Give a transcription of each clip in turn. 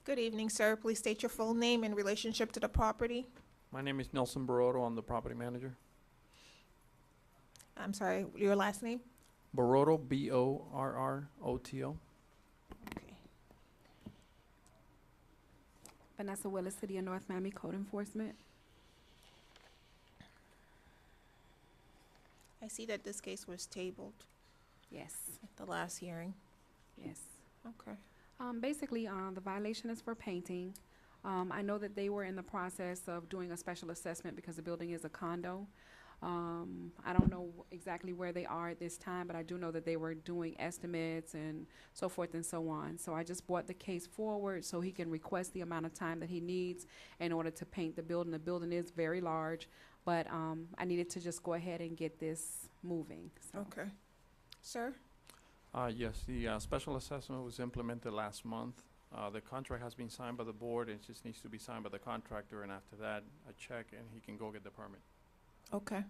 Good evening, sir. Please state your full name in relationship to the property. My name is Nelson Baroto. I'm the property manager. I'm sorry, your last name? Baroto, Borroto. Okay. Vanessa Willis, City of North Miami Code Enforcement. I see that this case was tabled Yes, at the last hearing. yes. Okay. Basically, the violation is for painting. I know that they were in the process of doing a special assessment because the building is a condo. I don't know exactly where they are at this time, but I do know that they were doing estimates and so forth and so on. So I just brought the case forward so he can request the amount of time that he needs in order to paint the building. The building is very large, but I needed to just go ahead and get this moving. So. Okay. Sir? Yes, the special assessment was implemented last month. The contract has been signed by the board. It just needs to be signed by the contractor, and after that, a check, and he can go get the permit. Okay.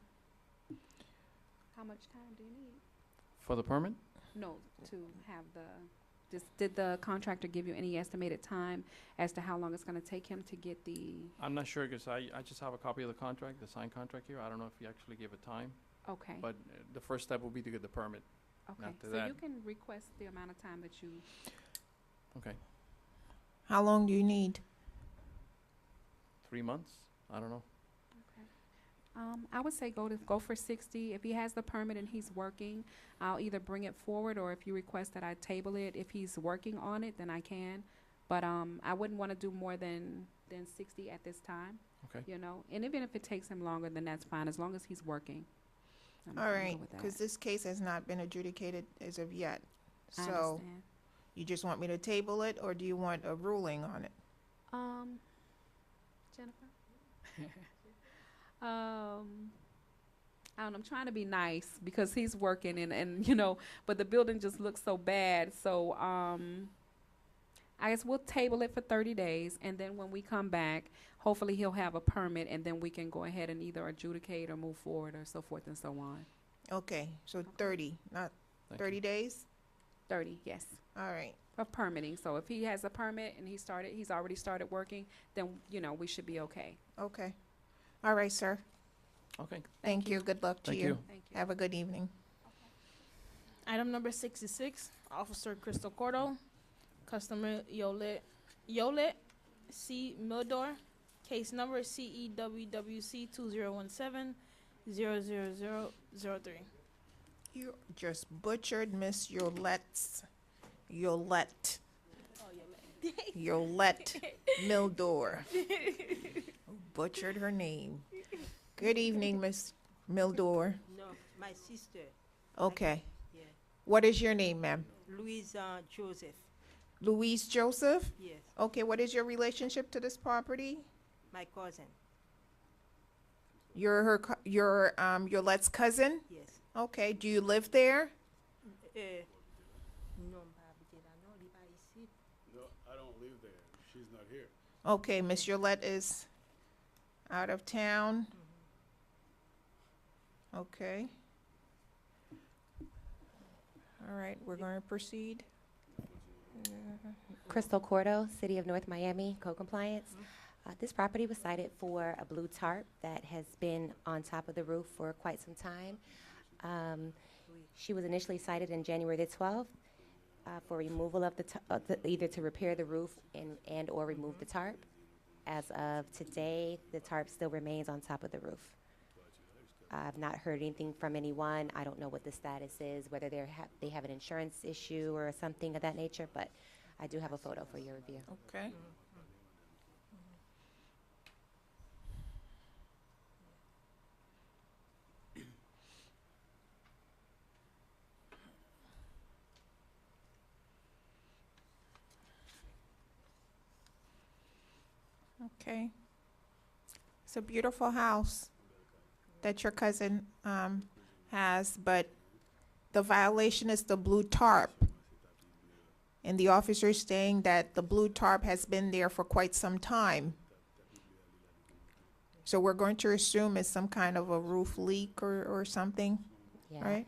How much time do you need? For the permit? No, to have did the contractor give you any estimated time as to how long it's gonna take him to get the, I'm not sure because I just have a copy of the contract, the signed contract here. I don't know if he actually gave a time, okay, but the first step will be to get the permit. okay. after So that- you can request the amount of time that you, Okay, How long do you need? 3 months? I don't know. I would say go for 60. If he has the permit and he's working, I'll either bring it forward, or if you request that I table it, if he's working on it, then I can. But, I wouldn't wanna do more than 60 at this time. Okay. You know, and even if it takes him longer, then that's fine, as long as he's working. I'm All good right, with that. because this case has not been adjudicated as of yet. I So understand. you just want me to table it, or do you want a ruling on it? Jennifer? I don't know, I'm trying to be nice because he's working and, you know, but the building just looks so bad. So, I guess we'll table it for 30 days, and then when we come back, hopefully he'll have a permit, and then we can go ahead and either adjudicate or move forward or so forth and so on. Okay, so 30, not Thank 30 days? 30, yes, All right. of permitting. So if he has a permit and he's already started working, then, you know, we should be okay. Okay. All right, sir. Okay, Thank you. Good luck to thank you. you. Thank you. Have a good evening. Item number 66, Officer Crystal Cordo, customer Yolet C. Mildor, case number CEWWC 2017-00003. You just butchered Miss Yolette's, Yolette Mildor. Butchered her name. Good evening, Miss Mildor. No, my sister. Okay. Yeah. What is your name, ma'am? Louise Joseph. Louise Joseph? Yes, Okay, what is your relationship to this property? my cousin. You're Yolette's cousin? Yes. Okay, do you live there? Non, pas habiter là, non, il est pas ici. No, I don't live there. She's not here. Okay, Miss Yolette is out of town. Okay. All right, we're going to proceed. Crystal Cordo, City of North Miami, code compliance. This property was cited for a blue tarp that has been on top of the roof for quite some time. She was initially cited in January the 12th for removal of either to repair the roof and or remove the tarp. As of today, the tarp still remains on top of the roof. I've not heard anything from anyone. I don't know what the status is, whether they have an insurance issue or something of that nature, but I do have a photo for your review. Okay. Okay. It's a beautiful house that your cousin has, but the violation is the blue tarp. And the officer is saying that the blue tarp has been there for quite some time. So we're going to assume it's some kind of a roof leak or something. Yeah. Right.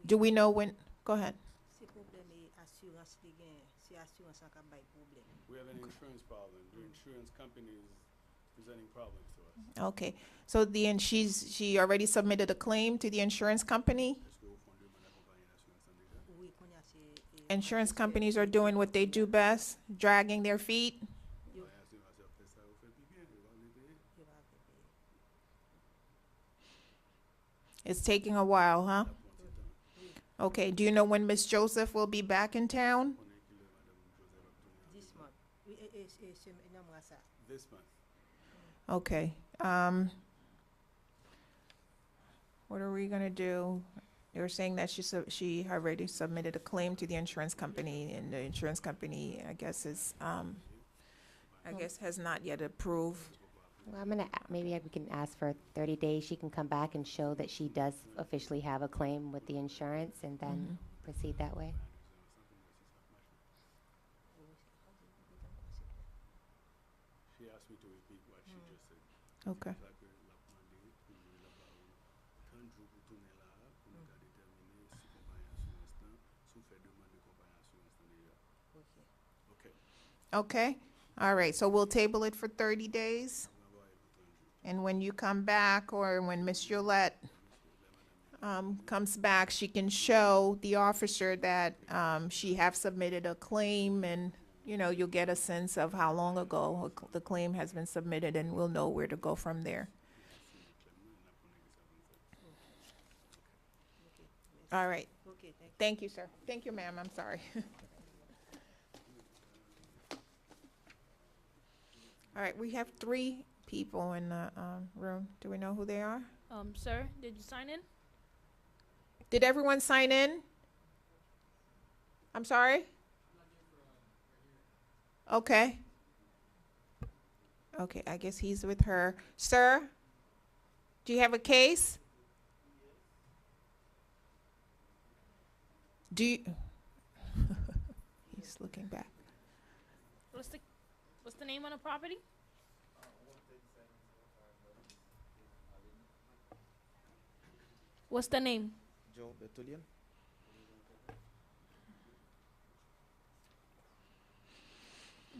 Do we know when? Go ahead. C'est problème et assurance te gen, se assurance an ka bay problem. We have an insurance problem. The insurance company is presenting problems to us. Okay, so she already submitted a claim to the insurance company? Est-ce que vous fondez mon accompagner l'assurance en déjà? Oui, konya se... Insurance companies are doing what they do best, dragging their feet? Yo, Compagnie assurance a fait ça, vous faites plus bien, vous allez payer. yo va fe pe. It's taking a while, huh? Ça prend du temps. Okay, do you know when Miss Joseph will be back in town? On est qui le madame Joseph a tourné en This month. Oui, se nan mwa sa. This month. Okay, what are we gonna do? They were saying that she already submitted a claim to the insurance company, and the insurance company, I guess, has not yet approved. Well, maybe we can ask for 30 days. She can come back and show that she does officially have a claim with the insurance and then proceed that way. She asked me to repeat what she just said. Okay. C'est ça que l'a demandé, puis l'a parlé. 30 jours pour tourner là, pour nous déterminer si compagnie assurance temps, si vous faites demande de compagnie assurance temps déjà. Ok. OK. Okay, all right, so we'll table it for 30 days, On va voir pour 30 jours. and when you come back, or when Miss Gillette comes back, she can show the officer that she have submitted a claim, and, you know, you'll get a sense of how long ago the claim has been submitted, and we'll know where to go from there. All right, Ok, thank thank you, sir. Thank you, ma'am, I'm sorry. All right, we have 3 people in the room. Do we know who they are? Sir, did you sign in? Did everyone sign in? I'm sorry? Okay. Okay, I guess he's with her. Sir, do you have a case? Do you? He's looking back. What's the name on the property? What's the name? Joe Bertullian?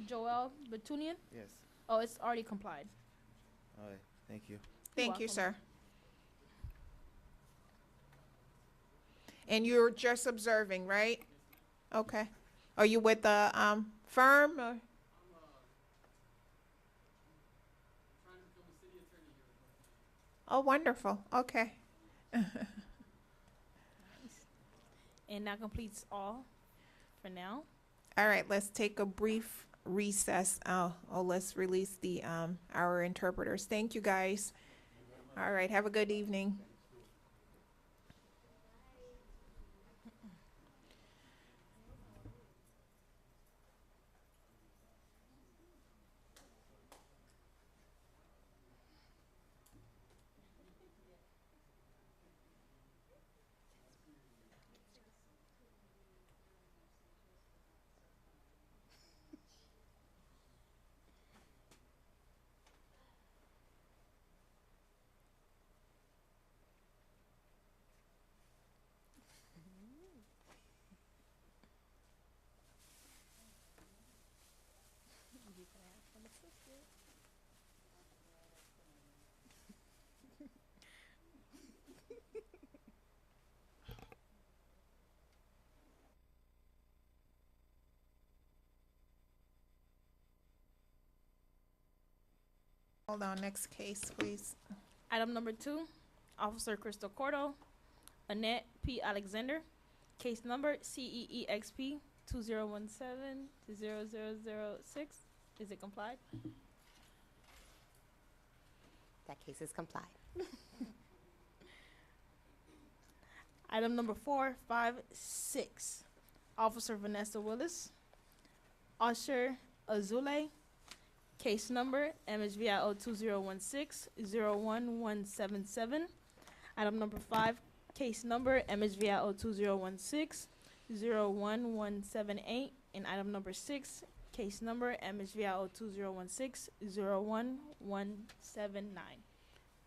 Joel Betunian? Yes. Oh, it's already complied. All right. Thank you. Thank you, welcome. sir. And you're just observing, right? Okay. Are you with the firm or? Oh, wonderful. Okay. And that completes all for now. All right, let's take a brief recess. Let's release the our interpreters. Thank you, guys. All right, have a good evening. Hold on, next case, please. Item number 2, Officer Crystal Cordo, Annette P. Alexander, case number CEEXP 2017-0006. Is it complied? That case is complied. Item number 4, 5, 6, Officer Vanessa Willis, Usher Azule, case number MSVIO 2016-01177. Item number 5, case number MSVIO 2016-01178. And item number 6, case number MSVIO 2016-01179.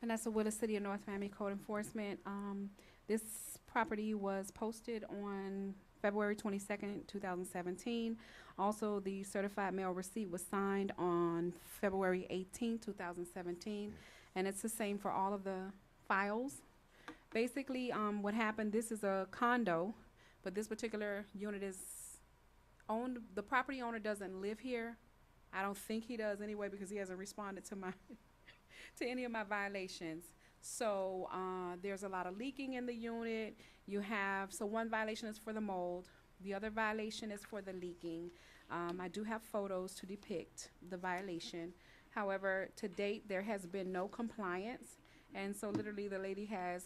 Vanessa Willis, City of North Miami Code Enforcement. This property was posted on February 22nd, 2017. Also, the certified mail receipt was signed on February 18th, 2017, and it's the same for all of the files. Basically, what happened, this is a condo, but this particular unit is owned, the property owner doesn't live here. I don't think he does anyway, because he hasn't responded to my, to any of my violations. So, there's a lot of leaking in the unit. You have, so one violation is for the mold, the other violation is for the leaking. I do have photos to depict the violation. However, to date, there has been no compliance. And so literally the lady has,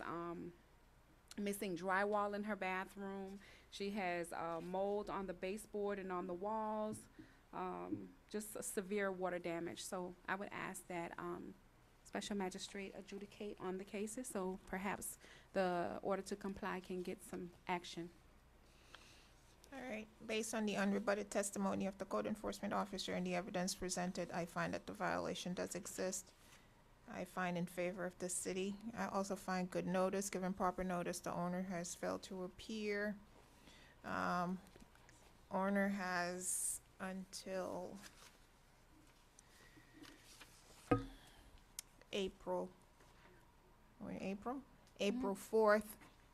missing drywall in her bathroom. She has, mold on the baseboard and on the walls, just a severe water damage. So I would ask that, Special Magistrate adjudicate on the cases, so perhaps the order to comply can get some action. All right, based on the unrebutted testimony of the code enforcement officer and the evidence presented, I find that the violation does exist. I find in favor of the city. I also find good notice, given proper notice, the owner has failed to appear. Owner has until April 4th,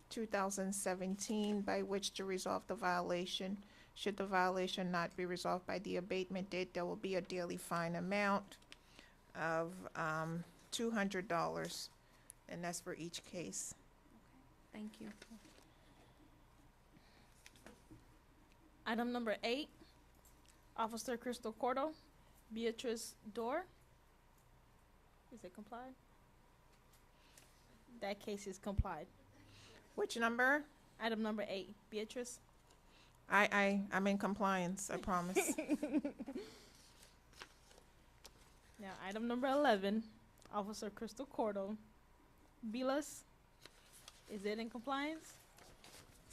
2017, by which to resolve the violation. Should the violation not be resolved by the abatement date, there will be a daily fine amount of $200, and that's for each case. Thank you. Item number 8, Officer Crystal Cordo, Beatrice Dorr. Is it complied? That case is complied. Which number? Item number 8, Beatrice. I'm in compliance, I promise. Now, item number 11, Officer Crystal Cordo, Bilas. Is it in compliance?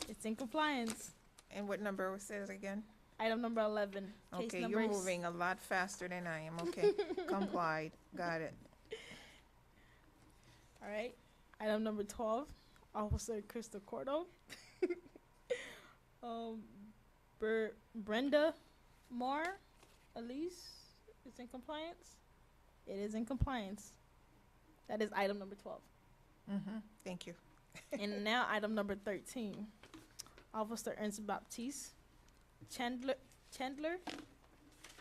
It's in compliance. And what number was it again? Item number 11. Case Okay, number you're moving a lot faster than I am. Okay, complied, got it. All right. Item number 12, Officer Crystal Cordo. Brenda Marr, Elise, is in compliance. It is in compliance. That is item number 12. Thank you. And now item number 13, Officer Ernst Baptiste Chandler,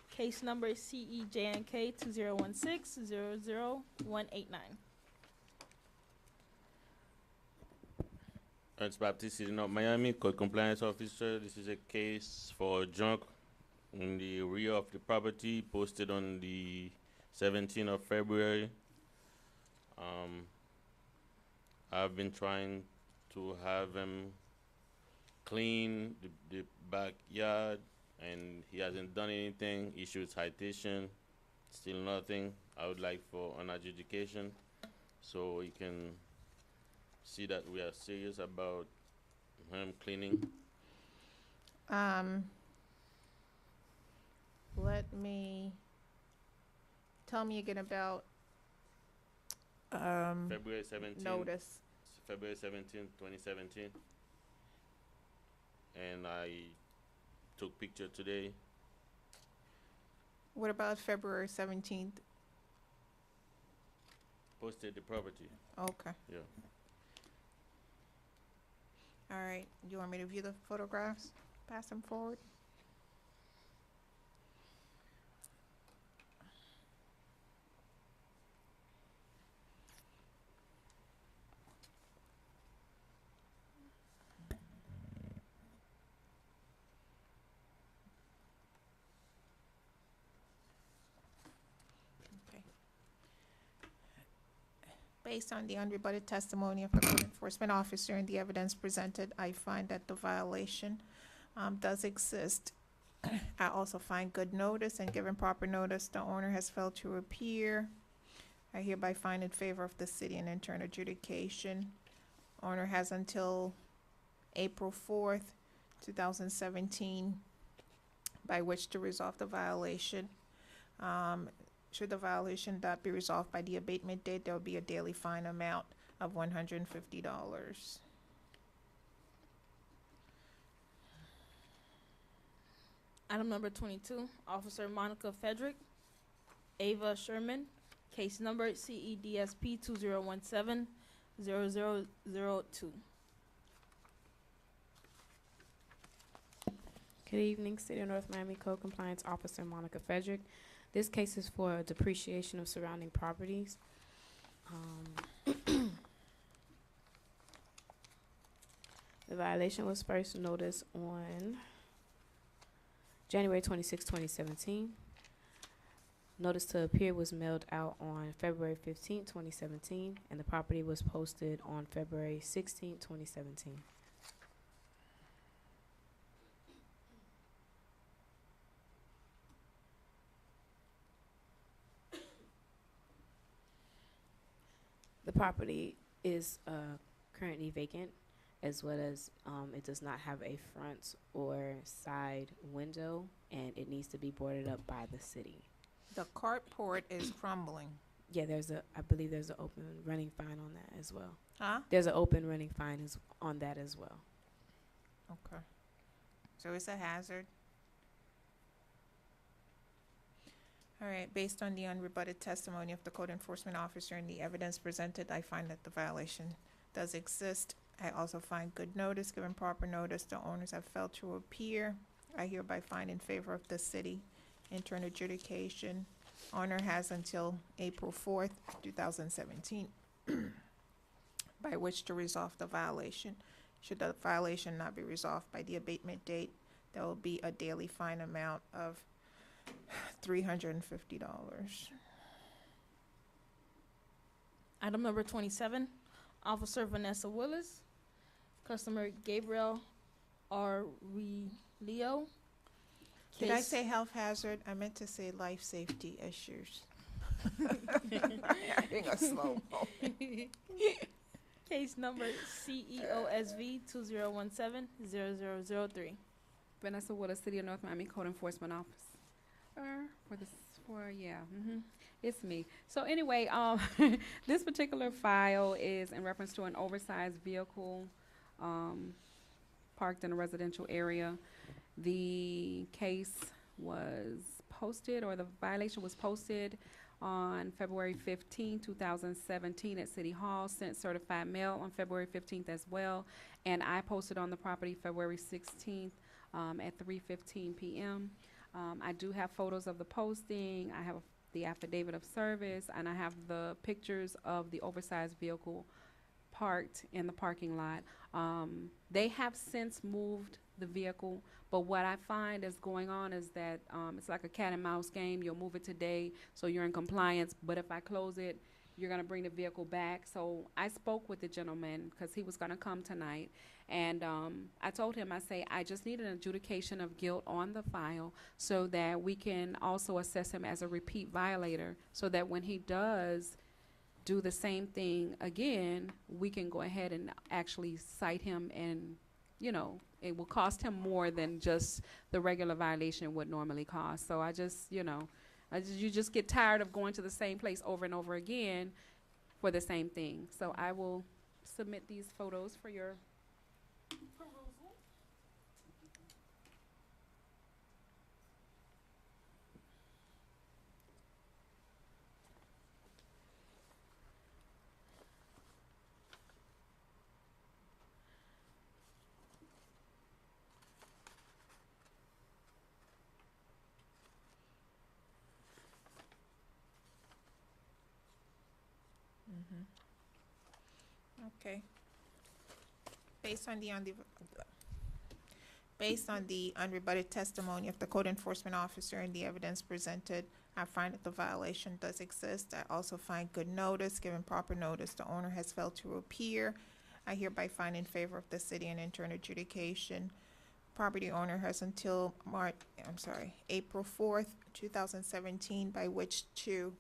case number CEJNK 2016-00189. Ernst Baptiste, City of Miami, Code Compliance Officer. This is a case for junk in the rear of the property, posted on the 17th of February. I've been trying to have him clean the backyard, and he hasn't done anything. Issued citation, still nothing. I would like for an adjudication so he can see that we are serious about him cleaning. Let me, tell me again about, February 17th. notice. February 17th, 2017. And I took picture today. What about February 17th? Posted the property. Okay, Yeah. all right. You want me to view the photographs? Pass them forward? Based on the unrebutted testimony of the code enforcement officer and the evidence presented, I find that the violation does exist. I also find good notice, and given proper notice, the owner has failed to appear. I hereby find in favor of the city and enter an adjudication. Owner has until April 4th, 2017, by which to resolve the violation. Should the violation not be resolved by the abatement date, there will be a daily fine amount of $150. Item number 22, Officer Monica Frederick, Ava Sherman, case number CEDSP 2017-0002. Good evening, City of North Miami Code Compliance Officer Monica Frederick. This case is for depreciation of surrounding properties. The violation was first noticed on January 26, 2017. Notice to appear was mailed out on February 15, 2017, and the property was posted on February 16, 2017. The property is currently vacant, as well as it does not have a front or side window, and it needs to be boarded up by the city. The carport is crumbling. Yeah, I believe there's an open running fine on that as well. Huh? There's an open running fine on that as well. Okay. So it's a hazard. All right, based on the unrebutted testimony of the code enforcement officer and the evidence presented, I find that the violation does exist. I also find good notice, given proper notice, the owners have failed to appear. I hereby find in favor of the city. Enter an adjudication. Owner has until April 4th, 2017, by which to resolve the violation. Should the violation not be resolved by the abatement date, there will be a daily fine amount of $350. Item number 27, Officer Vanessa Willis, customer Gabriel R. Leo. Did I say health hazard? I meant to say life safety issues. Having a slow moment. Case number CEOSV 2017-0003. Vanessa Willis, City of North Miami Code Enforcement Officer. It's me. So anyway, this particular file is in reference to an oversized vehicle parked in a residential area. The case was posted, or the violation was posted on February 15, 2017 at City Hall, sent certified mail on February 15th as well, and I posted on the property February 16th at 3:15 p.m. I do have photos of the posting, I have the affidavit of service, and I have the pictures of the oversized vehicle parked in the parking lot. They have since moved the vehicle, but what I find is going on is that it's like a cat and mouse game. You'll move it today, so you're in compliance, but if I close it, you're gonna bring the vehicle back. So I spoke with the gentleman, because he was gonna come tonight, and I told him, I say, I just need an adjudication of guilt on the file so that we can also assess him as a repeat violator, so that when he does do the same thing again, we can go ahead and actually cite him, and it will cost him more than just the regular violation would normally cost. So I just, you just get tired of going to the same place over and over again for the same thing. So I will submit these photos for your perusal. Okay. Based on the unrebutted testimony of the code enforcement officer and the evidence presented, I find that the violation does exist. I also find good notice, given proper notice, the owner has failed to appear. I hereby find in favor of the city and enter an adjudication. Property owner has until April 4th, 2017, by which to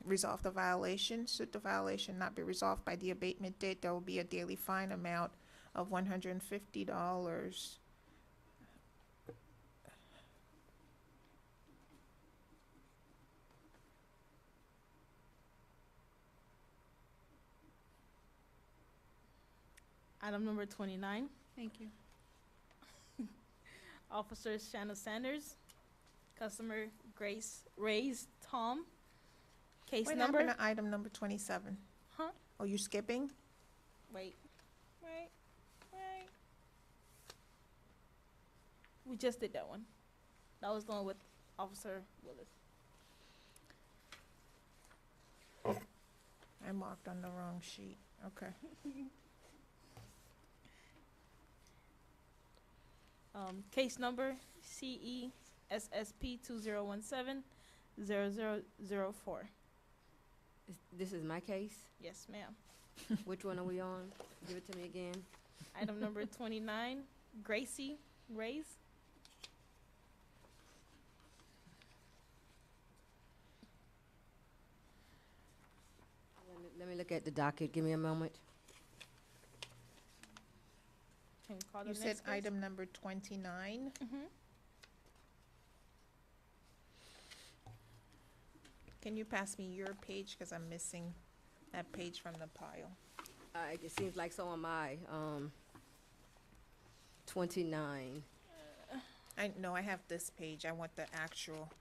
resolve the violation. Should the violation not be resolved by the abatement date, there will be a daily fine amount of $150. Item number 29, Thank you. Officer Shanna Sanders. Customer Grace Ray's Tom. Case What number. happened to item number 27? Huh? Oh, you skipping? Wait. We just did that one. That was the one with Officer Willis. I marked on the wrong sheet. Okay. Case number CESSP 2017-0004. This is my case. Yes, ma'am. Which one are we on? Give it to me again. Item number 29, Gracie Reyes. Let me look at the docket. Give me a moment. Can we call the You next said case? item number 29. Can you pass me your page, because I'm missing that page from the pile? It seems like so am I. 29. I know I have this page. I want the actual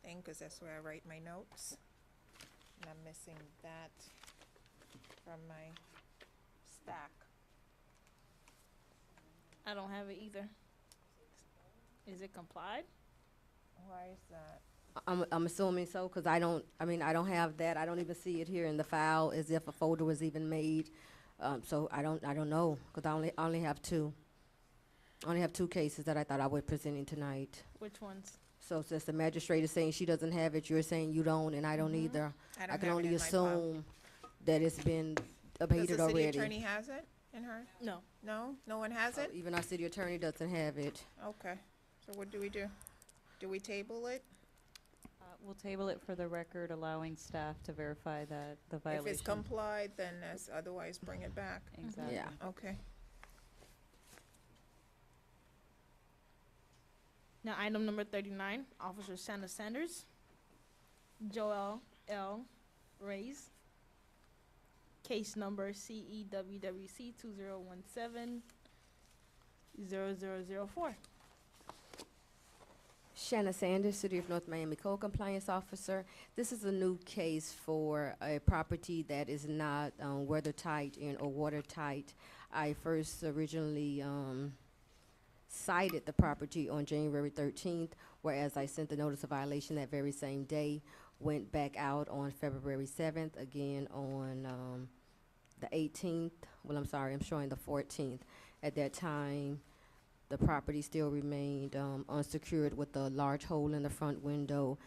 thing, because that's where I write my notes. And I'm missing that from my stack. I don't have it either. Is it complied? Why is that? I'm assuming so, because I don't have that. I don't even see it here in the file as if a folder was even made. So I don't know, because I only have two. I only have two cases that I thought I was presenting tonight. Which ones? So since the magistrate is saying she doesn't have it, you're saying you don't, and I don't either. I I don't can have it only in my file. assume that it's been Does abated the city already. attorney has it in her? No. No? No one has it? Even our city attorney doesn't have it. Okay. So what do we do? Do we table it? We'll table it for the record, allowing staff to verify that the If violation. it's complied, then as otherwise bring it back. Exactly. Yeah. Okay. Now, item number 39, Officer Shanna Sanders. Joel L. Reyes. Case number CEWWC 2017-0004. Shanna Sanders, City of North Miami Code Compliance Officer. This is a new case for a property that is not weather tight or watertight. I first originally cited the property on January 13th, whereas I sent the notice of violation that very same day, went back out on February 7th, again on the 18th. Well, I'm sorry, I'm showing the 14th. At that time, the property still remained unsecured with a large hole in the front window.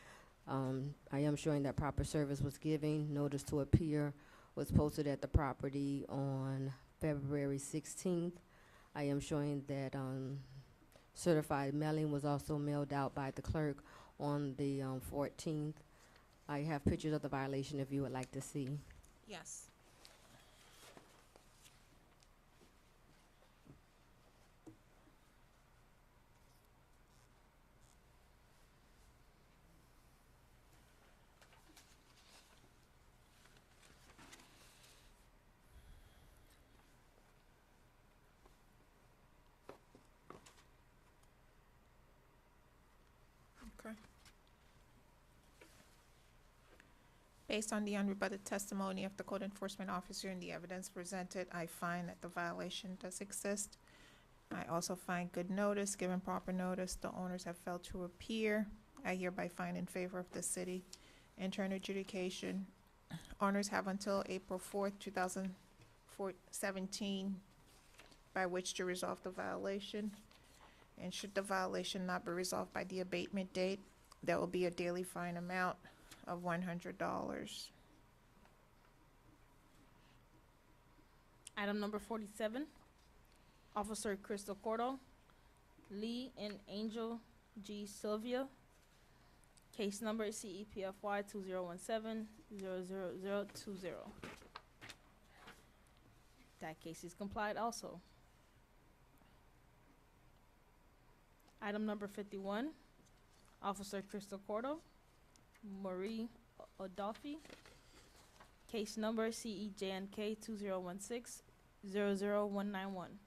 I am showing that proper service was given. Notice to appear was posted at the property on February 16th. I am showing that certified mailing was also mailed out by the clerk on the 14th. I have pictures of the violation if you would like to see. Yes. Okay. Based on the unrebutted testimony of the code enforcement officer and the evidence presented, I find that the violation does exist. I also find good notice, given proper notice, the owners have failed to appear. I hereby find in favor of the city. Intern adjudication. Owners have until April 4th, 2017, by which to resolve the violation. And should the violation not be resolved by the abatement date, there will be a daily fine amount of $100. Item number 47, Officer Crystal Cordo, Lee and Angel G. Sylvia. Case number CEPFY 2017-00020. That case is complied also. Item number 51, Officer Crystal Cordo, Marie Odolphi. Case number CEJNK 2016-00191.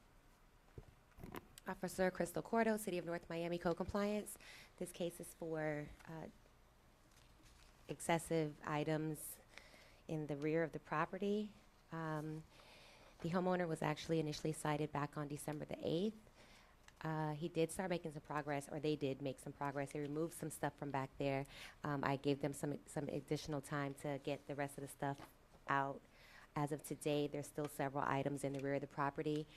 Officer Crystal Cordo, City of North Miami Co-Compliance. This case is for excessive items in the rear of the property. The homeowner was actually initially cited back on December the 8th. He did start making some progress, or they did make some progress. They removed some stuff from back there. I gave them some additional time to get the rest of the stuff out. As of today, there's still several items in the rear of the property.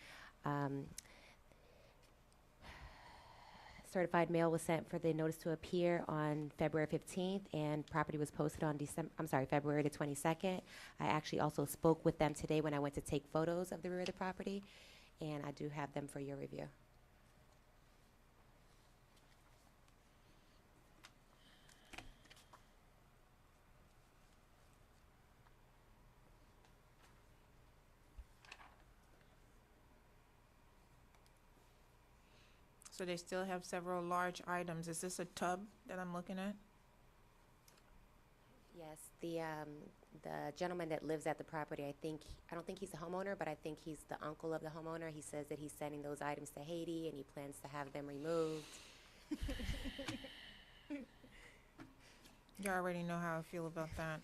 Certified mail was sent for the notice to appear on February 15th, and property was posted on February the 22nd. I actually also spoke with them today when I went to take photos of the rear of the property, and I do have them for your review. So they still have several large items. Is this a tub that I'm looking at? Yes, the gentleman that lives at the property, I don't think he's the homeowner, but I think he's the uncle of the homeowner. He says that he's sending those items to Haiti and he plans to have them removed. You already know how I feel about that.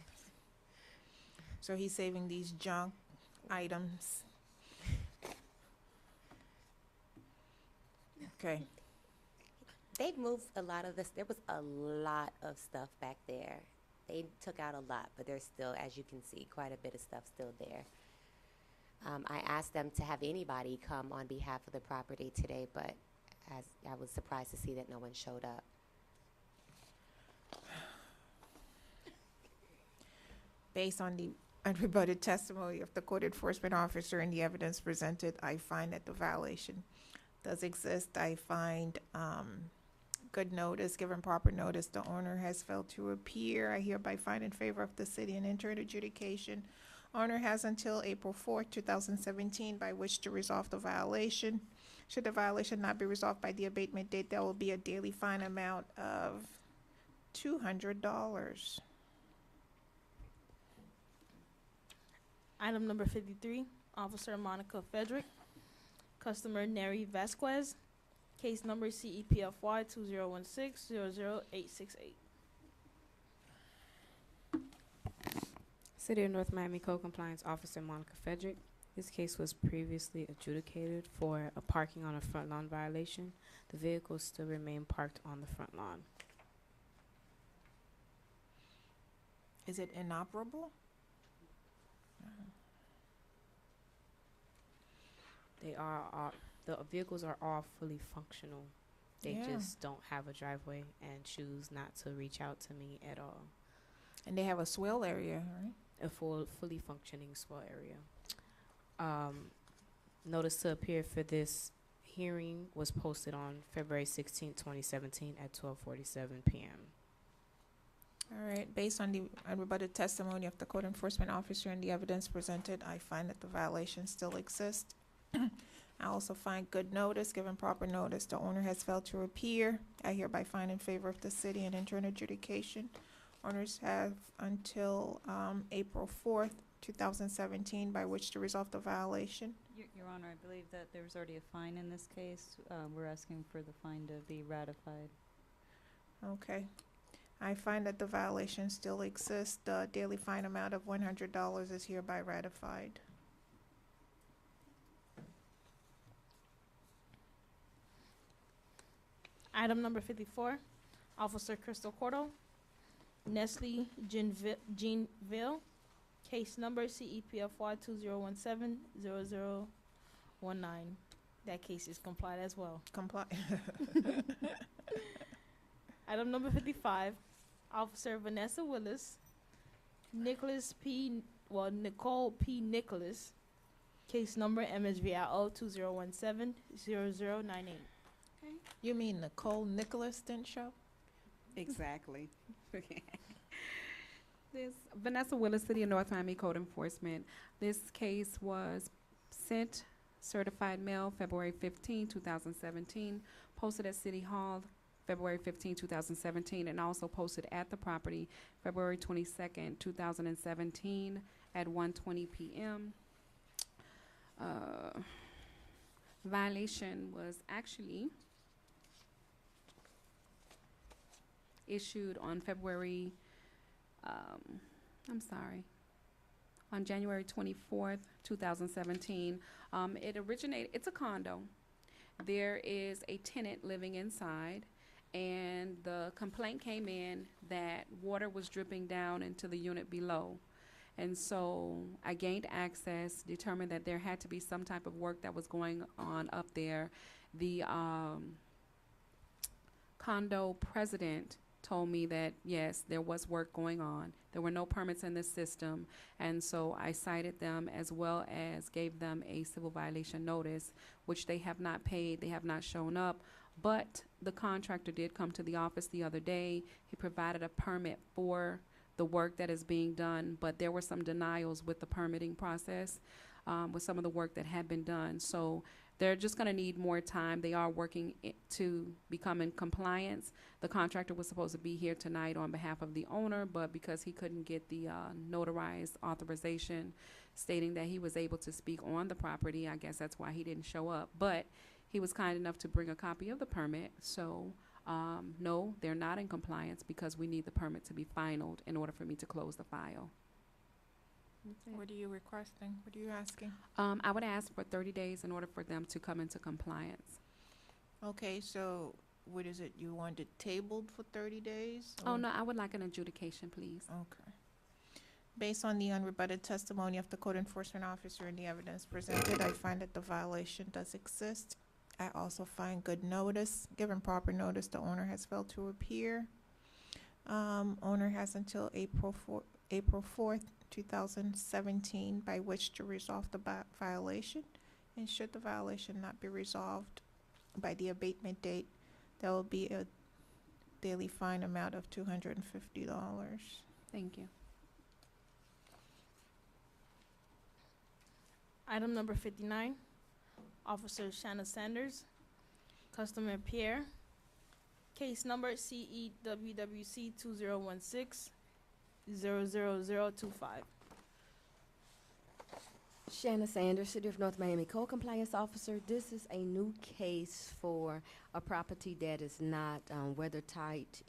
So he's saving these junk items. Okay. They've moved a lot of this. There was a lot of stuff back there. They took out a lot, but there's still, as you can see, quite a bit of stuff still there. I asked them to have anybody come on behalf of the property today, but as I was surprised to see that no one showed up. Based on the unrebutted testimony of the court enforcement officer and the evidence presented, I find that the violation does exist. I find good notice, given proper notice, the owner has failed to appear. I hereby find in favor of the city and enter an adjudication. Owner has until April 4th, 2017, by which to resolve the violation. Should the violation not be resolved by the abatement date, there will be a daily fine amount of $200. Item number 53, Officer Monica Frederick, Customer Neri Vasquez, case number CEPFY 2016-00868. City of North Miami Co-Compliance Officer Monica Frederick. This case was previously adjudicated for a parking on a front lawn violation. The vehicles still remain parked on the front lawn. Is it inoperable? The vehicles are all fully functional. They Yeah. just don't have a driveway and choose not to reach out to me at all. And they have a swell area, right? A fully functioning swell area. Notice to appear for this hearing was posted on February 16, 2017 at 12:47 p.m. All right, based on the unrebutted testimony of the code enforcement officer and the evidence presented, I find that the violation still exists. I also find good notice, given proper notice, the owner has failed to appear. I hereby find in favor of the city and enter an adjudication. Owners have until April 4th, 2017, by which to resolve the violation. Your Honor, I believe that there was already a fine in this case. We're asking for the fine to be ratified. Okay. I find that the violation still exists. The daily fine amount of $100 is hereby ratified. Item number 54, Officer Crystal Cordo, Nestle Jeanville, case number CEPFY 2017-0019. That case is complied as well. Comply. Item number 55, Officer Vanessa Willis, Nicole P. Nicholas, case number MSVIO 2017-0098. You mean Nicole Nicholas didn't show? Exactly. This Vanessa Willis, City of North Miami Code Enforcement. This case was sent certified mail February 15, 2017, posted at City Hall February 15, 2017, and also posted at the property February 22nd, 2017 at 1:20 p.m. Violation was actually issued on on January 24th, 2017. It's a condo. There is a tenant living inside, and the complaint came in that water was dripping down into the unit below. And so I gained access, determined that there had to be some type of work that was going on up there. The condo president told me that, yes, there was work going on. There were no permits in the system, and so I cited them as well as gave them a civil violation notice, which they have not paid. They have not shown up, but the contractor did come to the office the other day. He provided a permit for the work that is being done, but there were some denials with the permitting process, with some of the work that had been done. So they're just going to need more time. They are working to become in compliance. The contractor was supposed to be here tonight on behalf of the owner, but because he couldn't get the notarized authorization stating that he was able to speak on the property, I guess that's why he didn't show up. But he was kind enough to bring a copy of the permit. So no, they're not in compliance because we need the permit to be finalized in order for me to close the file. What are you requesting? What are you asking? I would ask for 30 days in order for them to come into compliance. Okay, so what is it? You want it tabled for 30 days? Oh, or- no, I would like an adjudication, please. Okay. Based on the unrebutted testimony of the code enforcement officer and the evidence presented, I find that the violation does exist. I also find good notice. Given proper notice, the owner has failed to appear. Owner has until April 4th, 2017, by which to resolve the violation. And should the violation not be resolved by the abatement date, there will be a daily fine amount of $250. Thank you. Item number 59, Officer Shanna Sanders, Customer Pierre, case number CEWWC 2016-00025. Shanna Sanders, City of North Miami Code Compliance Officer. This is a new case for a property that is not weather tight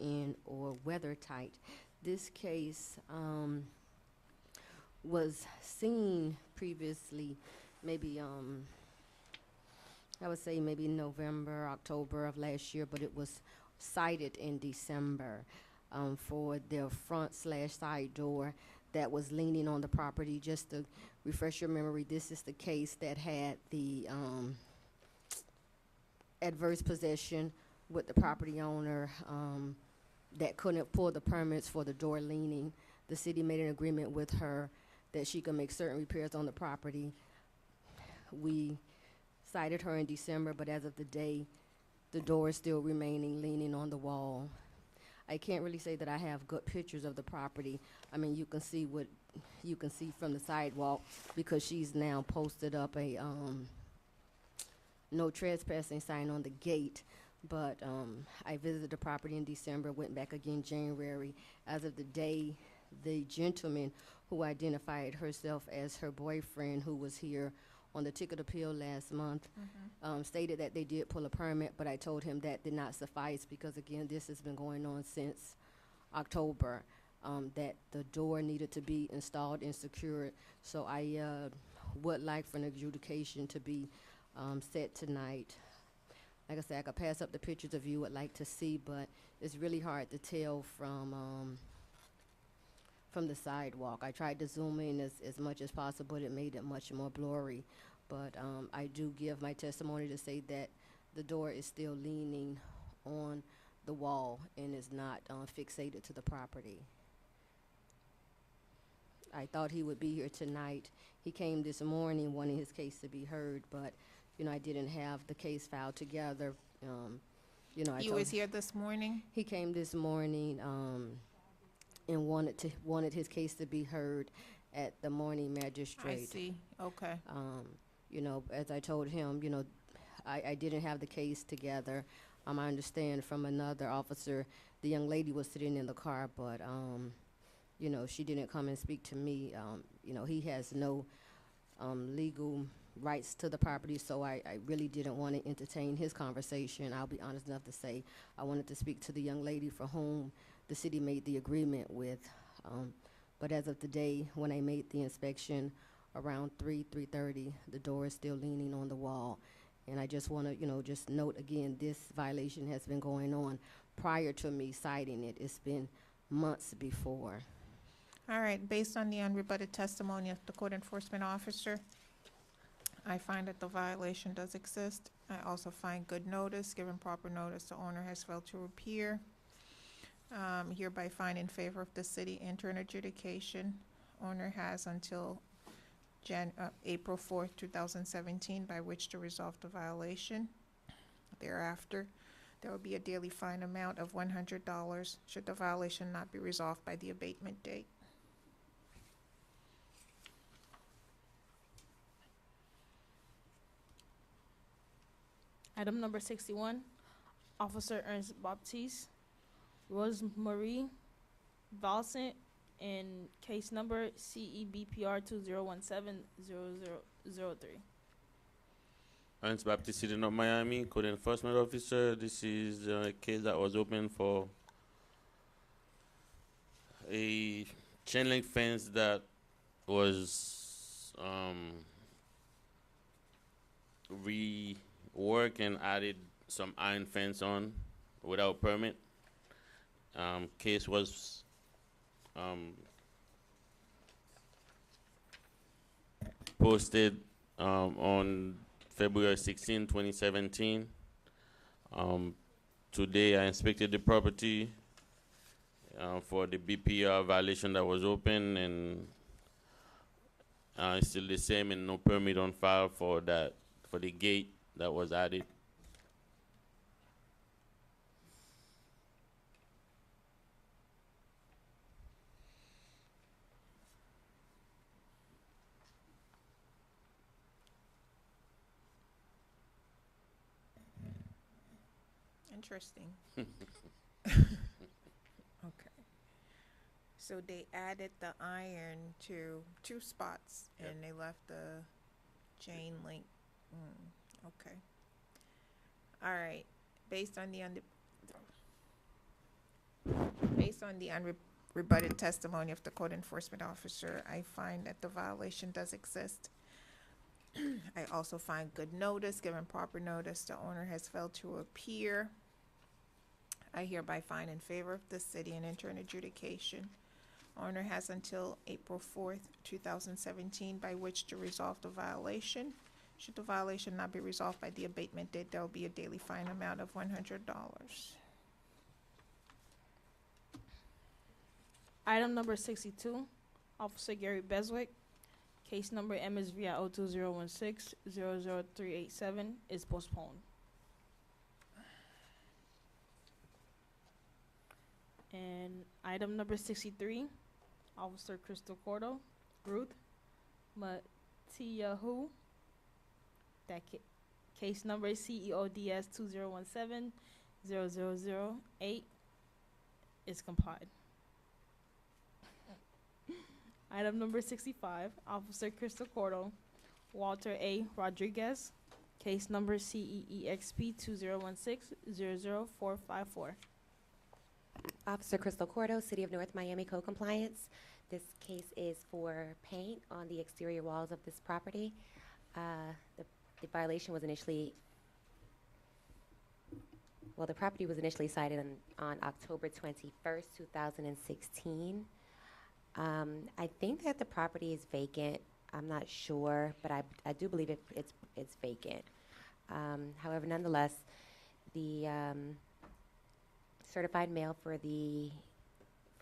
or weather tight. This case was seen previously, maybe I would say maybe November, October of last year, but it was cited in December for their front/side door that was leaning on the property. Just to refresh your memory, this is the case that had the adverse possession with the property owner that couldn't pull the permits for the door leaning. The city made an agreement with her that she could make certain repairs on the property. We cited her in December, but as of the day, the door is still remaining leaning on the wall. I can't really say that I have good pictures of the property. I mean, you can see what you can see from the sidewalk because she's now posted up a no trespassing sign on the gate. But I visited the property in December, went back again January. As of the day, the gentleman who identified herself as her boyfriend, who was here on the ticket appeal last month, stated that they did pull a permit, but I told him that did not suffice because, again, this has been going on since October, that the door needed to be installed and secured. So I would like for an adjudication to be set tonight. Like I said, I could pass up the pictures if you would like to see, but it's really hard to tell from the sidewalk. I tried to zoom in as much as possible. It made it much more blurry. But I do give my testimony to say that the door is still leaning on the wall and is not fixated to the property. I thought he would be here tonight. He came this morning wanting his case to be heard, but you know, I didn't have the case filed together. You know, He was here this morning? He came this morning and wanted his case to be heard at the morning magistrate. I see, okay. You know, as I told him, you know, I didn't have the case together. I understand from another officer, the young lady was sitting in the car, but, you know, she didn't come and speak to me. You know, he has no legal rights to the property, so I really didn't want to entertain his conversation. I'll be honest enough to say I wanted to speak to the young lady for whom the city made the agreement with. But as of today, when I made the inspection around 3:30, the door is still leaning on the wall. And I just want to, just note again, this violation has been going on prior to me citing it. It's been months before. All right, based on the unrebutted testimony of the code enforcement officer, I find that the violation does exist. I also find good notice, given proper notice, the owner has failed to appear. Hereby find in favor of the city, enter an adjudication. Owner has until April 4th, 2017, by which to resolve the violation. Thereafter, there will be a daily fine amount of $100 should the violation not be resolved by the abatement date. Item number 61, Officer Ernst Baptiste, Rosemarie Valcent, in case number CEBPR 2017-00003. Ernst Baptiste, City of Miami, Code Enforcement Officer. This is a case that was open for a chain link fence that was reworked and added some iron fence on without permit. Case was posted on February 16, 2017. Today I inspected the property for the BPR violation that was open, and it's still the same and no permit on file for the gate that was added. Interesting. Okay. So they added the iron to 2 spots, Yep. and they left the chain link. Okay. All right. Based on the unrebutted testimony of the code enforcement officer, I find that the violation does exist. I also find good notice, given proper notice, the owner has failed to appear. I hereby find in favor of the city and enter an adjudication. Owner has until April 4th, 2017, by which to resolve the violation. Should the violation not be resolved by the abatement date, there will be a daily fine amount of $100. Item number 62, Officer Gary Beswick, case number MSVI 02016-00387 is postponed. And item number 63, Officer Crystal Cordo, Ruth Matiyahu, that case number CEODS 2017-00008 is complied. Item number 65, Officer Crystal Cordo, Walter A. Rodriguez, case number CEEXP 2016-00454. Officer Crystal Cordo, City of North Miami Code Compliance. This case is for paint on the exterior walls of this property. The violation was initially, the property was initially cited on October 21st, 2016. I think that the property is vacant. I'm not sure, but I do believe it's vacant. However, nonetheless, the certified mail for the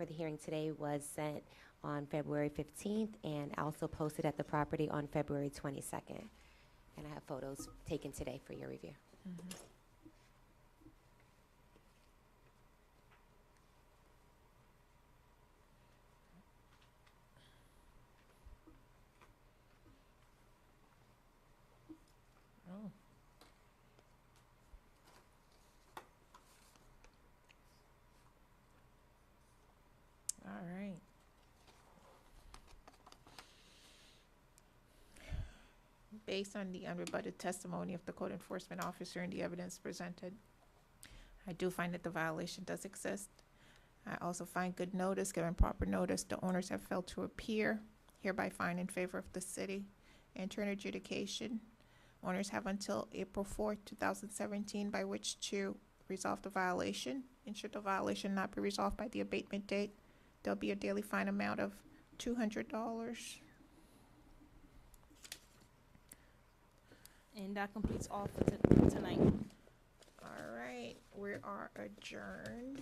hearing today was sent on February 15th and also posted at the property on February 22nd. And I have photos taken today for your review. Oh. All right. based on the unrebutted testimony of the code enforcement officer and the evidence presented. I do find that the violation does exist. I also find good notice, given proper notice, the owners have failed to appear, hereby find in favor of the city. Enter an adjudication. Owners have until April 4th, 2017, by which to resolve the violation. And should the violation not be resolved by the abatement date, there'll be a daily fine amount of $200. And that completes all for tonight. All right, we are adjourned.